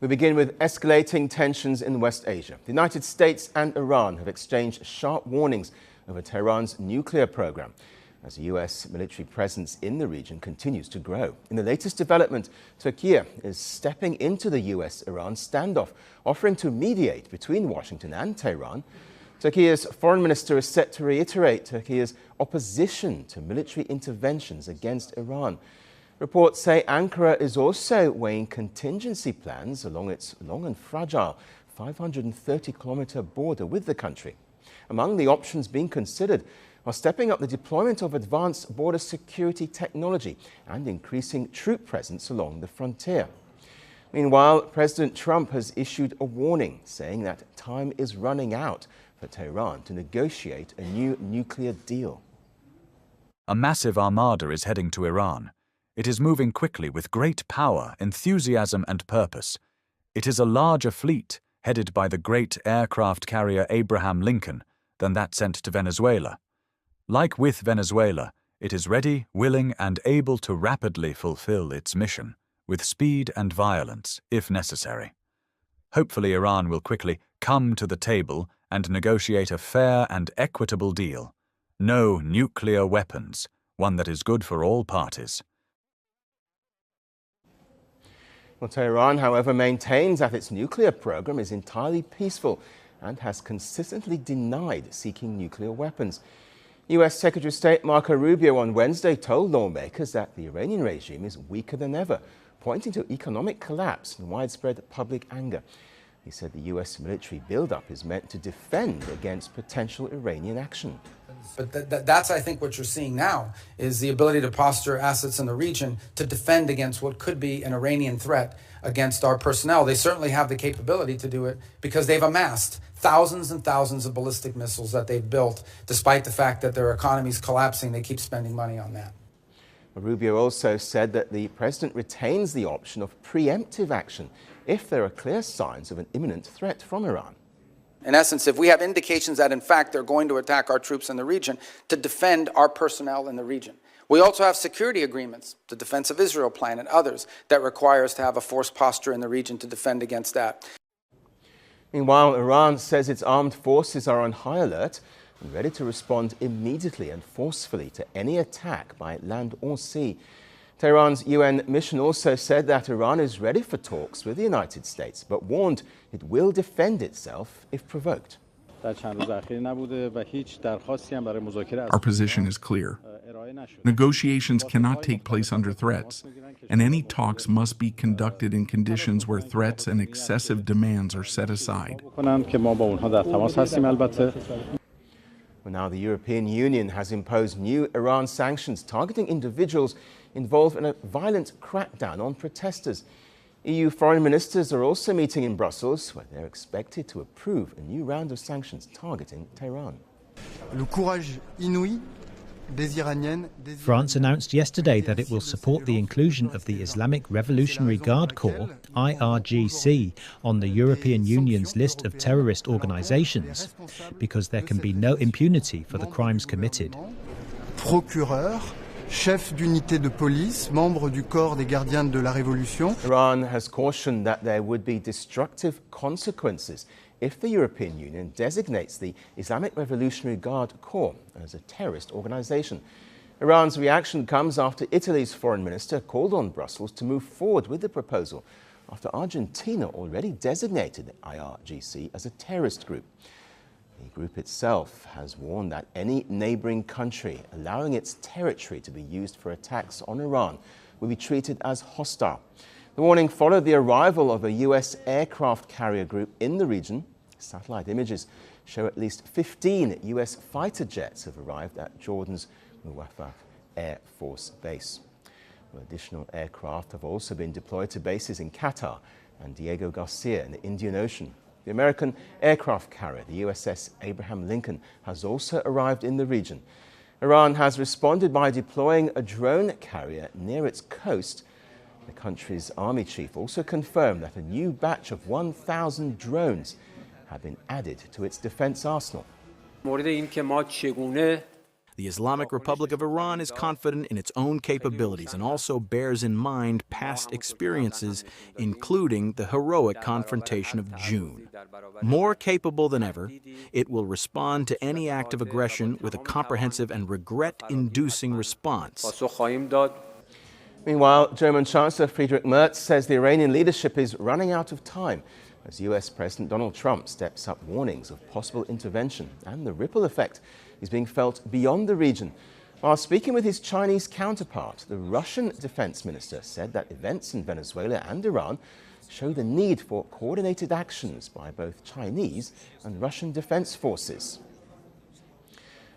We begin with escalating tensions in West Asia. The United States and Iran have exchanged sharp warnings over Tehran's nuclear program as the U.S. military presence in the region continues to grow. In the latest development, Turkey is stepping into the U.S.-Iran standoff, offering to mediate between Washington and Tehran. Turkey's foreign minister is set to reiterate Turkey's opposition to military interventions against Iran. Reports say Ankara is also weighing contingency plans along its long and fragile 530-kilometer border with the country. Among the options being considered are stepping up the deployment of advanced border security technology and increasing troop presence along the frontier. Meanwhile, President Trump has issued a warning saying that time is running out for Tehran to negotiate a new nuclear deal. A massive armada is heading to Iran. It is moving quickly with great power, enthusiasm and purpose. It is a larger fleet, headed by the great aircraft carrier Abraham Lincoln, than that sent to Venezuela. Like with Venezuela, it is ready, willing and able to rapidly fulfill its mission, with speed and violence, if necessary. Hopefully Iran will quickly come to the table and negotiate a fair and equitable deal. No nuclear weapons, one that is good for all parties. Well, Tehran, however, maintains that its nuclear program is entirely peaceful and has consistently denied seeking nuclear weapons. U.S. Secretary of State Marco Rubio on Wednesday told lawmakers that the Iranian regime is weaker than ever, pointing to economic collapse and widespread public anger. He said the U.S. military buildup is meant to defend against potential Iranian action. But that's, I think, what you're seeing now, is the ability to posture assets in the region to defend against what could be an Iranian threat against our personnel. They certainly have the capability to do it because they've amassed thousands and thousands of ballistic missiles that they've built. Despite the fact that their economy is collapsing, they keep spending money on that. Rubio also said that the president retains the option of preemptive action if there are clear signs of an imminent threat from Iran. In essence, if we have indications that, in fact, they're going to attack our troops in the region, to defend our personnel in the region. We also have security agreements, the Defense of Israel Plan and others, that require us to have a forced posture in the region to defend against that. Meanwhile, Iran says its armed forces are on high alert and ready to respond immediately and forcefully to any attack by land or sea. Tehran's UN mission also said that Iran is ready for talks with the United States, but warned it will defend itself if provoked. Our position is clear. Negotiations cannot take place under threats, and any talks must be conducted in conditions where threats and excessive demands are set aside. Well, now the European Union has imposed new Iran sanctions targeting individuals involved in a violent crackdown on protesters. EU foreign ministers are also meeting in Brussels, where they're expected to approve a new round of sanctions targeting Tehran. France announced yesterday that it will support the inclusion of the Islamic Revolutionary Guard Corps, IRGC, on the European Union's list of terrorist organisations, because there can be no impunity for the crimes committed. Chef d'unité de police, membre du corps des gardiens de la Révolution. Iran has cautioned that there would be destructive consequences if the European Union designates the Islamic Revolutionary Guard Corps as a terrorist organization. Iran's reaction comes after Italy's foreign minister called on Brussels to move forward with the proposal after Argentina already designated the IRGC as a terrorist group. The group itself has warned that any neighboring country allowing its territory to be used for attacks on Iran will be treated as hostile. The warning followed the arrival of a U.S. aircraft carrier group in the region. Satellite images show at least 15 U.S. fighter jets have arrived at Jordan's Muwafaq Air Force Base. Additional aircraft have also been deployed to bases in Qatar and Diego Garcia in the Indian Ocean. The American aircraft carrier, the USS Abraham Lincoln, has also arrived in the region. Iran has responded by deploying a drone carrier near its coast. The country's army chief also confirmed that a new batch of 1,000 drones have been added to its defense arsenal. The Islamic Republic of Iran is confident in its own capabilities and also bears in mind past experiences, including the heroic confrontation of June. More capable than ever, it will respond to any act of aggression with a comprehensive and regret-inducing response. Meanwhile, German Chancellor Friedrich Merz says the Iranian leadership is running out of time as US President Donald Trump steps up warnings of possible intervention, and the ripple effect is being felt beyond the region. While speaking with his Chinese counterpart, the Russian defense minister said that events in Venezuela and Iran show the need for coordinated actions by both Chinese and Russian defense forces.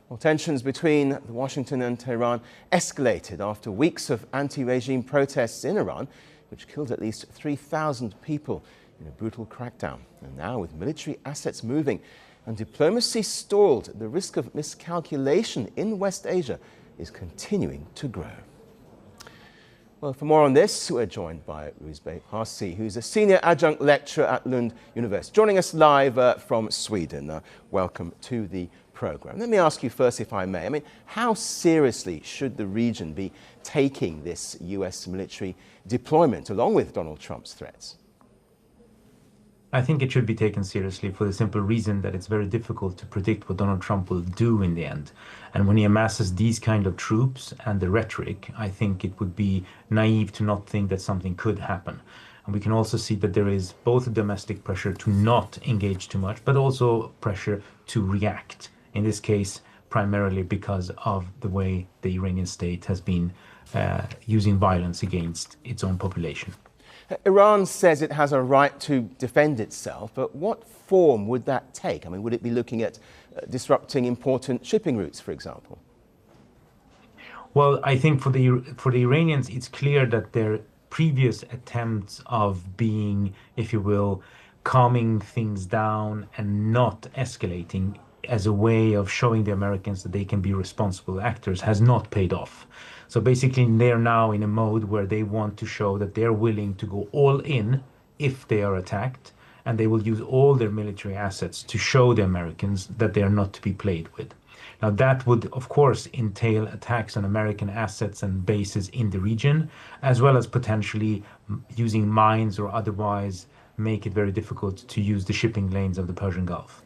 Well, tensions between Washington and Tehran escalated after weeks of anti-regime protests in Iran, which killed at least 3,000 people in a brutal crackdown. And now, with military assets moving and diplomacy stalled, the risk of miscalculation in West Asia is continuing to grow. Well, for more on this, we're joined by Ruzbeh Parsi, who's a senior adjunct lecturer at Lund University, joining us live from Sweden. Welcome to the program. Let me ask you first, if I may, how seriously should the region be taking this US military deployment along with Donald Trump's threats? I think it should be taken seriously for the simple reason that it's very difficult to predict what Donald Trump will do in the end. And when he amasses these kind of troops and the rhetoric, I think it would be naive to not think that something could happen. And we can also see that there is both a domestic pressure to not engage too much, but also pressure to react. In this case, primarily because of the way the Iranian state has been using violence against its own population. Iran says it has a right to defend itself, but what form would that take? Would it be looking at disrupting important shipping routes, for example? Well, I think for the Iranians, it's clear that their previous attempts of being, if you will, calming things down and not escalating as a way of showing the Americans that they can be responsible actors has not paid off. So basically, they're now in a mode where they want to show that they're willing to go all in if they are attacked, and they will use all their military assets to show the Americans that they are not to be played with. Now, that would, of course, entail attacks on American assets and bases in the region, as well as potentially using mines or otherwise make it very difficult to use the shipping lanes of the Persian Gulf.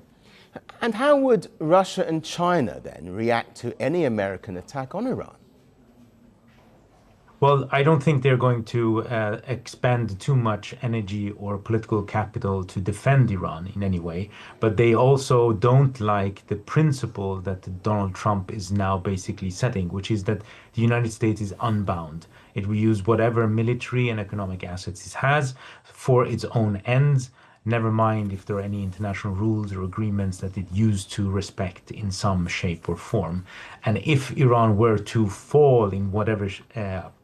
And how would Russia and China then react to any American attack on Iran? Well, I don't think they're going to expend too much energy or political capital to defend Iran in any way, but they also don't like the principle that Donald Trump is now basically setting, which is that the United States is unbound. It will use whatever military and economic assets it has for its own ends, never mind if there are any international rules or agreements that it used to respect in some shape or form. And if Iran were to fall in whatever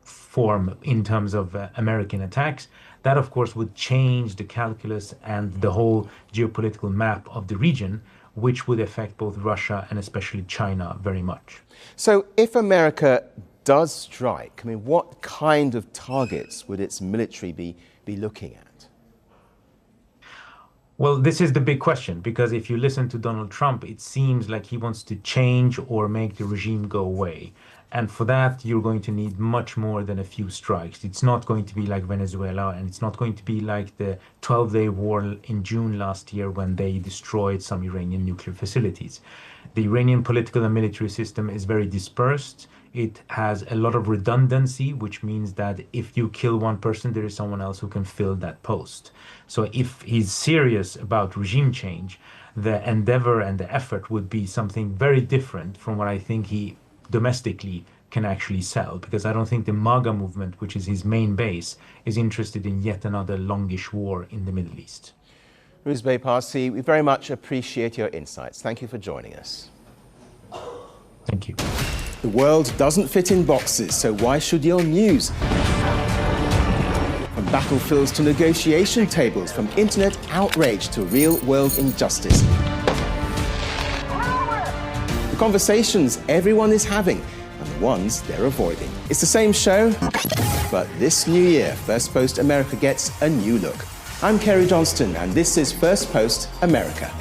form in terms of American attacks, that of course would change the calculus and the whole geopolitical map of the region, which would affect both Russia and especially China very much. So if America does strike, what kind of targets would its military be looking at? Well, this is the big question, because if you listen to Donald Trump, it seems like he wants to change or make the regime go away. And for that, you're going to need much more than a few strikes. It's not going to be like Venezuela, and it's not going to be like the 12-day war in June last year when they destroyed some Iranian nuclear facilities. The Iranian political and military system is very dispersed. It has a lot of redundancy, which means that if you kill one person, there is someone else who can fill that post. So if he's serious about regime change, the endeavor and the effort would be something very different from what I think he domestically can actually sell, because I don't think the MAGA movement, which is his main base, is interested in yet another longish war in the Middle East. Ruzbeh Parsi, we very much appreciate your insights. Thank you for joining us. Thank you. The world doesn't fit in boxes, so why should your news? From battlefields to negotiation tables, from internet outrage to real-world injustice. The conversations everyone is having and the ones they're avoiding. It's the same show, but this new year, First Post America gets a new look. I'm Kerry Johnston, and this is First Post America.